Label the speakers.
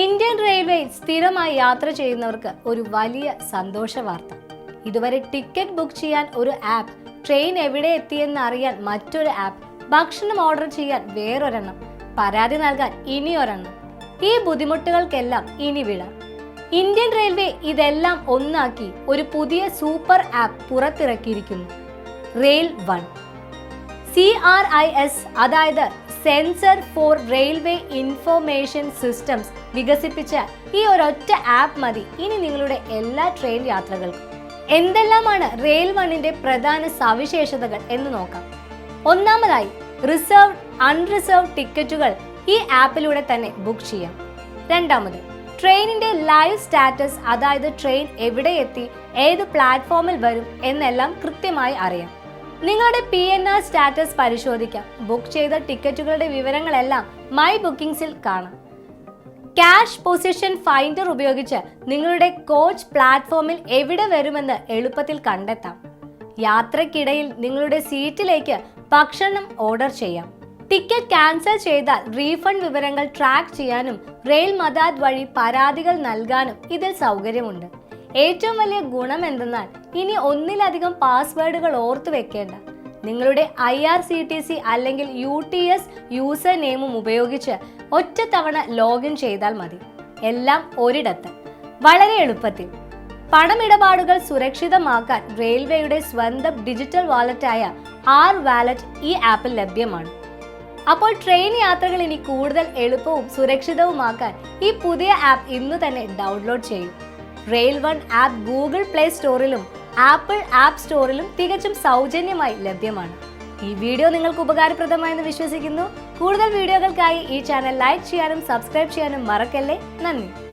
Speaker 1: Indian റെയിൽവേയിൽ സ്ഥിരമായി യാത്ര ചെയ്യുന്നവർക്ക് ഒരു വലിയ സന്തോഷ വാർത്ത. ഇതുവരെ ടിക്കറ്റ് ബുക്ക് ചെയ്യാൻ ഒരു ആപ്പ്, ട്രെയിൻ എവിടെ എത്തിയെന്ന് അറിയാൻ മറ്റൊരു ആപ്പ്, ഭക്ഷണം ഓർഡർ ചെയ്യാൻ വേറൊരെണ്ണം, പരാതി നൽകാൻ ഇനിയൊരെണ്ണം. ഈ ബുദ്ധിമുട്ടുകൾക്കെല്ലാം ഇനി വിട. ഇന്ത്യൻ റെയിൽവേ ഇതെല്ലാം ഒന്നാക്കി ഒരു പുതിയ സൂപ്പർ ആപ്പ് പുറത്തിറക്കിയിരിക്കുന്നു. Rail one. CRIS, അതായത് centre for railway information systems വികസിപ്പിച്ച ഈ ഒരൊറ്റ ആപ്പ് മതി ഇനി നിങ്ങളുടെ എല്ലാ ട്രെയിൻ യാത്രകൾക്കും. എന്തെല്ലാമാണ് റെയിൽ വണ്ണിന്റെ പ്രധാന സവിശേഷതകൾ എന്ന് നോക്കാം. ഒന്നാമതായി, റിസർവ്ഡ്, അൺറിസർവ്ഡ് ടിക്കറ്റുകൾ ഈ ആപ്പിലൂടെ തന്നെ ബുക്ക് ചെയ്യാം. രണ്ടാമത്, ട്രെയിനിന്റെ ലൈവ് സ്റ്റാറ്റസ്, അതായത് ട്രെയിൻ എവിടെ എത്തി, ഏത് പ്ലാറ്റ്ഫോമിൽ വരും എന്നെല്ലാം കൃത്യമായി അറിയാം. നിങ്ങളുടെ PNR സ്റ്റാറ്റസ് പരിശോധിക്കാം. ബുക്ക് ചെയ്ത ടിക്കറ്റുകളുടെ വിവരങ്ങളെല്ലാം മൈ ബുക്കിംഗ്സിൽ കാണാം. ക്യാഷ് പൊസിഷൻ ഫൈൻഡർ ഉപയോഗിച്ച് നിങ്ങളുടെ കോച്ച് പ്ലാറ്റ്ഫോമിൽ എവിടെ വരുമെന്ന് എളുപ്പത്തിൽ കണ്ടെത്താം. യാത്രക്കിടയിൽ നിങ്ങളുടെ സീറ്റിലേക്ക് ഭക്ഷണം ഓർഡർ ചെയ്യാം. ടിക്കറ്റ് ക്യാൻസൽ ചെയ്താൽ റീഫണ്ട് വിവരങ്ങൾ ട്രാക്ക് ചെയ്യാനും റെയിൽ മദാദ് വഴി പരാതികൾ നൽകാനും ഇതിൽ സൗകര്യമുണ്ട്. ഏറ്റവും വലിയ ഗുണം എന്തെന്നാൽ ഇനി ഒന്നിലധികം പാസ്വേഡുകൾ ഓർത്തു വെക്കേണ്ട. നിങ്ങളുടെ IRCTC അല്ലെങ്കിൽ UTS യൂസർ നെയിമും ഉപയോഗിച്ച് ഒറ്റ തവണ ലോഗിൻ ചെയ്താൽ മതി. എല്ലാം ഒരിടത്ത്, വളരെ എളുപ്പത്തിൽ. പണമിടപാടുകൾ സുരക്ഷിതമാക്കാൻ റെയിൽവേയുടെ സ്വന്തം ഡിജിറ്റൽ വാലറ്റായ R-വാലറ്റ് ഈ ആപ്പിൽ ലഭ്യമാണ്. അപ്പോൾ ട്രെയിൻ യാത്രകൾ ഇനി കൂടുതൽ എളുപ്പവും സുരക്ഷിതവുമാക്കാൻ ഈ പുതിയ ആപ്പ് ഇന്ന് തന്നെ ഡൗൺലോഡ് ചെയ്യും. Rail one app Google Play സ്റ്റോറിലും ആപ്പിൾ ആപ്പ് സ്റ്റോറിലും തികച്ചും സൗജന്യമായി ലഭ്യമാണ്. ഈ വീഡിയോ നിങ്ങൾക്ക് ഉപകാരപ്രദമായെന്ന് വിശ്വസിക്കുന്നു. കൂടുതൽ വീഡിയോകൾക്കായി ഈ ചാനൽ ലൈക്ക് ചെയ്യാനും സബ്സ്ക്രൈബ് ചെയ്യാനും മറക്കല്ലേ. നന്ദി.